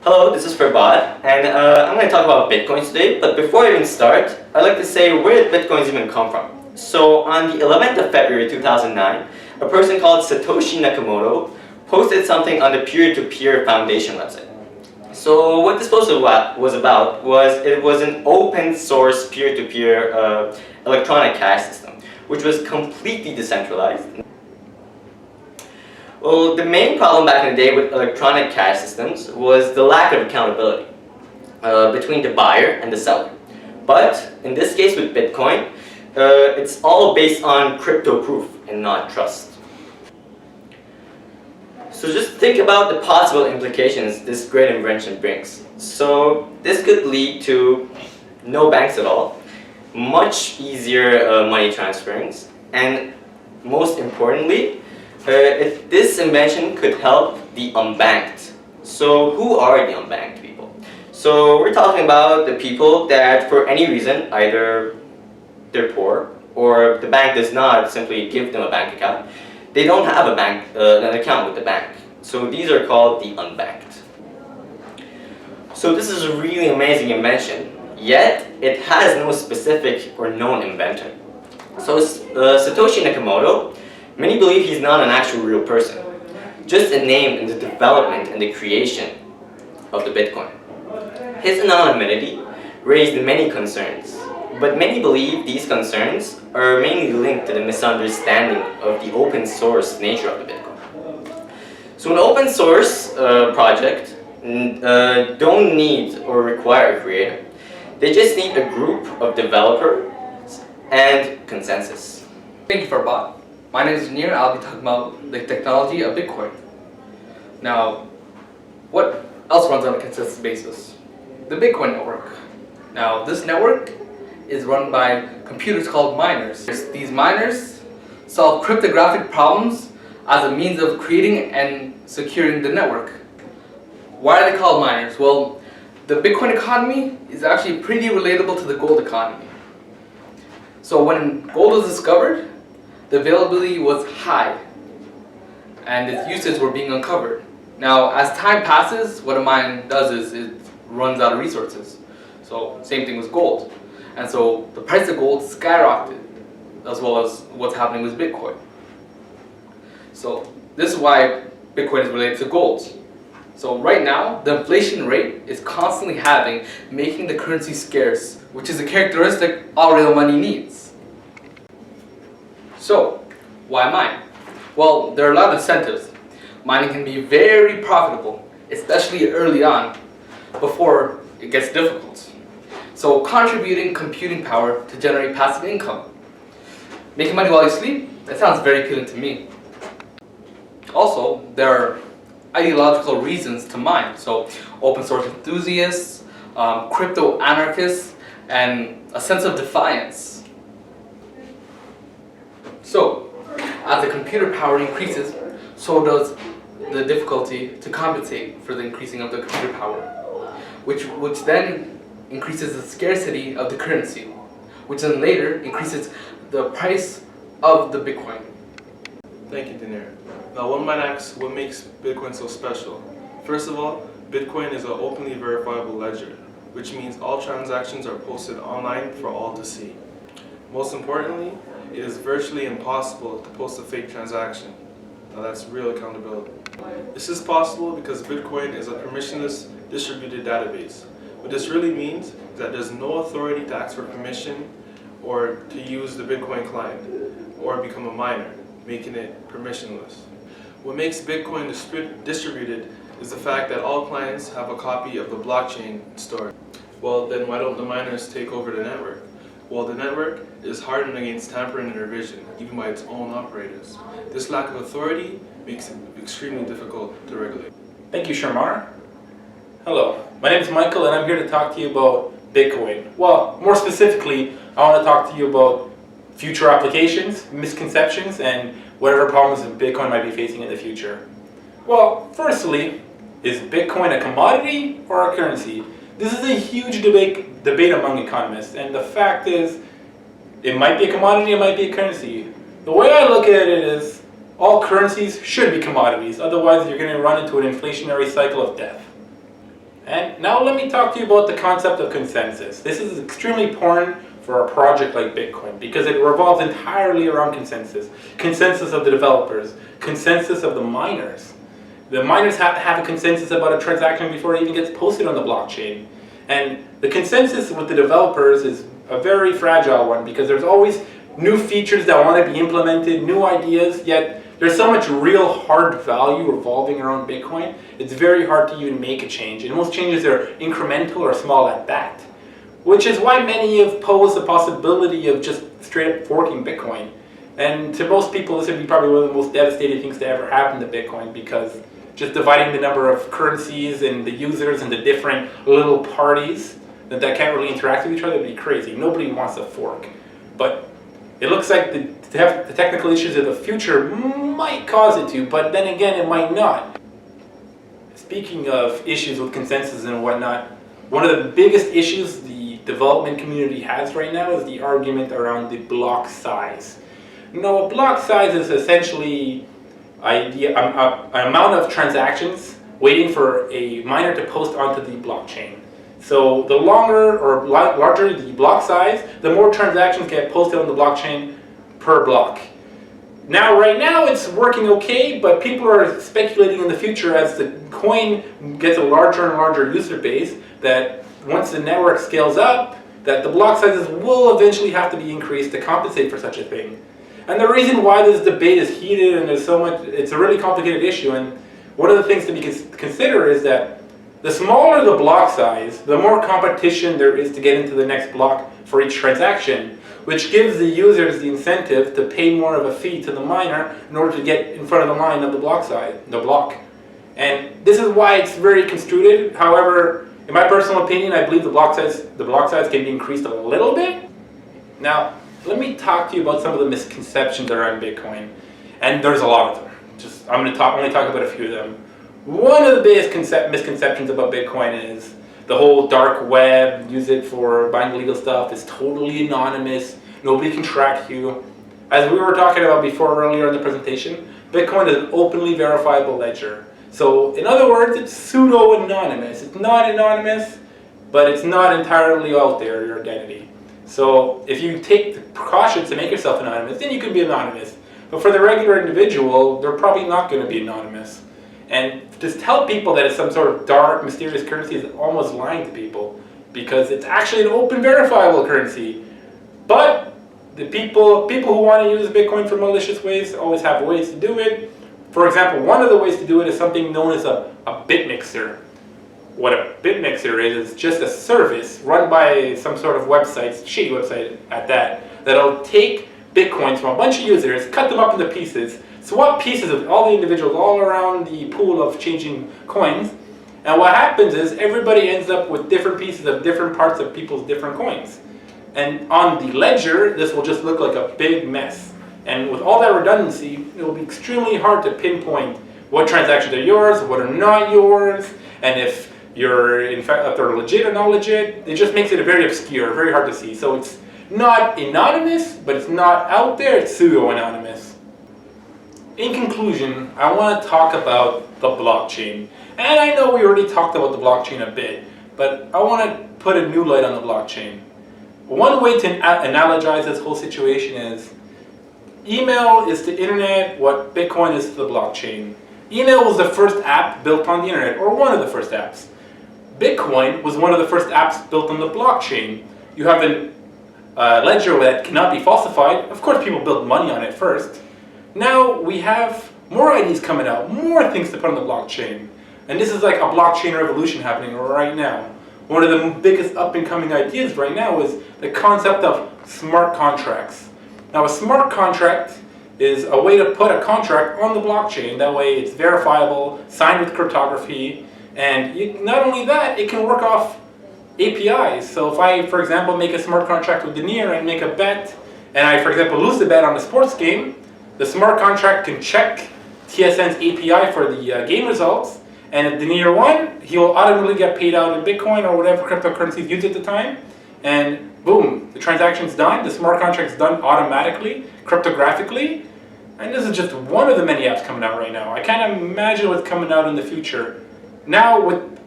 Hello, this is Farbod, and I'm going to talk about Bitcoins today, but before I even start, I'd like to say where did Bitcoins even come from? So on the 11th of February 2009, a person called Satoshi Nakamoto posted something on the peer-to-peer foundation website. So what this post was about was it was an open source peer-to-peer electronic cash system, which was completely decentralized. Well, the main problem back in the day with electronic cash systems was the lack of accountability between the buyer and the seller. But in this case with Bitcoin, it's all based on crypto proof and not trust. So just think about the possible implications this great invention brings. So this could lead to no banks at all, much easier money transference, and most importantly, this invention could help the unbanked. So who are the unbanked people? So we're talking about the people that for any reason, either they're poor or the bank does not simply give them a bank account. They don't have an account with the bank. So these are called the unbanked. So this is a really amazing invention, yet it has no specific or known inventor. So Satoshi Nakamoto, many believe he's not an actual real person, just a name in the development and the creation of the Bitcoin. His anonymity raised many concerns, but many believe these concerns are mainly linked to the misunderstanding of the open source nature of the Bitcoin. So an open source project don't need or require a creator. They just need a group of developers and consensus. Thank you, Farbod. My name is Dineer. I'll be talking about the technology of Bitcoin. Now, what else runs on a consensus basis? The Bitcoin network. Now, this network is run by computers called miners. These miners solve cryptographic problems as a means of creating and securing the network. Why are they called miners? Well, the Bitcoin economy is actually pretty relatable to the gold economy. So when gold was discovered, the availability was high and its uses were being uncovered. Now, as time passes, what a mine does is it runs out of resources. So same thing with gold. And so the price of gold skyrocketed, as well as what's happening with Bitcoin. So this is why Bitcoin is related to gold. So right now, the inflation rate is constantly making the currency scarce, which is a characteristic all real money needs. So, why mine? Well, there are a lot of incentives. Mining can be very profitable, especially early on, before it gets difficult. So, contributing computing power to generate passive income. Making money while you sleep? That sounds very appealing to me. Also, there are ideological reasons to mine. So, open source enthusiasts, crypto anarchists, and a sense of defiance. So, as the computer power increases, so does the difficulty to compensate for the increasing of the computer power, which then increases the scarcity of the currency, which then later increases the price of the Bitcoin. Thank you, Dineer. Now, one might ask, what makes Bitcoin so special? First of all, Bitcoin is an openly verifiable ledger, which means all transactions are posted online for all to see. Most importantly, it is virtually impossible to post a fake transaction. Now that's real accountability. This is possible because Bitcoin is a permissionless distributed database. What this really means is that there's no authority to ask for permission or to use the Bitcoin client or become a miner, making it permissionless. What makes Bitcoin distributed is the fact that all clients have a copy of the blockchain stored. Well, then why don't the miners take over the network? Well, the network is hardened against tampering and revision, even by its own operators. This lack of authority makes it extremely difficult to regulate. Thank you, Shemar. Hello, my name is Michael and I'm here to talk to you about Bitcoin. Well, more specifically, I want to talk to you about future applications, misconceptions, and whatever problems Bitcoin might be facing in the future. Well, firstly, is Bitcoin a commodity or a currency? This is a huge debate among economists, and the fact is, it might be a commodity, it might be a currency. The way I look at it is, all currencies should be commodities, otherwise you're going to run into an inflationary cycle of death. And now let me talk to you about the concept of consensus. This is extremely important for a project like Bitcoin because it revolves entirely around consensus. Consensus of the developers, consensus of the miners. The miners have to have a consensus about a transaction before it even gets posted on the blockchain. And the consensus with the developers is a very fragile one because there's always new features that want to be implemented, new ideas, yet there's so much real hard value revolving around Bitcoin, it's very hard to even make a change. And most changes are incremental or small at that. Which is why many have posed the possibility of just straight up forking Bitcoin. And to most people, this would be probably one of the most devastating things to ever happen to Bitcoin because just dividing the number of currencies and the users and the different little parties that can't really interact with each other would be crazy. Nobody wants a fork. But it looks like the technical issues of the future might cause it to, but then again, it might not. Speaking of issues with consensus and whatnot, one of the biggest issues the development community has right now is the argument around the block size. Now, a block size is essentially an amount of transactions waiting for a miner to post onto the blockchain. So the longer or larger the block size, the more transactions get posted on the blockchain per block. Now, right now it's working okay, but people are speculating in the future as the coin gets a larger and larger user base that once the network scales up, that the block sizes will eventually have to be increased to compensate for such a thing. And the reason why this debate is heated and there's so much, it's a really complicated issue, and one of the things to be consider is that the smaller the block size, the more competition there is to get into the next block for each transaction, which gives the users the incentive to pay more of a fee to the miner in order to get in front of the line of the block. And this is why it's very construed. However, in my personal opinion, I believe the block size can be increased a little bit. Now, let me talk to you about some of the misconceptions around Bitcoin. And there's a lot of them. I'm going to only talk about a few of them. One of the biggest misconceptions about Bitcoin is the whole dark web, use it for buying illegal stuff, is totally anonymous, nobody can track you. As we were talking about before earlier in the presentation, Bitcoin is an openly verifiable ledger. So in other words, it's pseudo-anonymous. It's not anonymous, but it's not entirely out there, your identity. So if you take the precautions to make yourself anonymous, then you can be anonymous. But for the regular individual, they're probably not going to be anonymous. And to tell people that it's some sort of dark, mysterious currency is almost lying to people because it's actually an open, verifiable currency. But the people who want to use Bitcoin for malicious ways always have ways to do it. For example, one of the ways to do it is something known as a BitMixer. What a BitMixer is just a service run by some sort of website, shady website at that, that'll take Bitcoins from a bunch of users, cut them up into pieces, swap pieces of all the individuals all around the pool of changing coins, and what happens is everybody ends up with different pieces of different parts of people's different coins. And on the ledger, this will just look like a big mess. And with all that redundancy, it will be extremely hard to pinpoint what transactions are yours, what are not yours, and if they're legit or not legit. It just makes it very obscure, very hard to see. So it's not anonymous, but it's not out there, it's pseudo-anonymous. In conclusion, I want to talk about the blockchain. And I know we already talked about the blockchain a bit, but I want to put a new light on the blockchain. One way to analogize this whole situation is email is to internet what Bitcoin is to the blockchain. Email was the first app built on the internet, or one of the first apps. Bitcoin was one of the first apps built on the blockchain. You have a ledger that cannot be falsified. Of course, people built money on it first. Now we have more ideas coming out, more things to put on the blockchain. And this is like a blockchain revolution happening right now. One of the biggest up-and-coming ideas right now is the concept of smart contracts. Now a smart contract is a way to put a contract on the blockchain. That way it's verifiable, signed with cryptography, and not only that, it can work off APIs. So if I, for example, make a smart contract with Dineer and make a bet, and I, for example, lose the bet on a sports game, the smart contract can check TSN's API for the game results, and if Dineer won, he will automatically get paid out in Bitcoin or whatever cryptocurrencies used at the time, and boom, the transaction's done, the smart contract's done automatically, cryptographically, and this is just one of the many apps coming out right now. I can't imagine what's coming out in the future. Now, with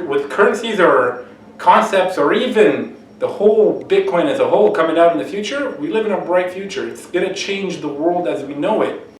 with currencies or concepts or even the whole Bitcoin as a whole coming out in the future, we live in a bright future. It's going to change the world as we know it.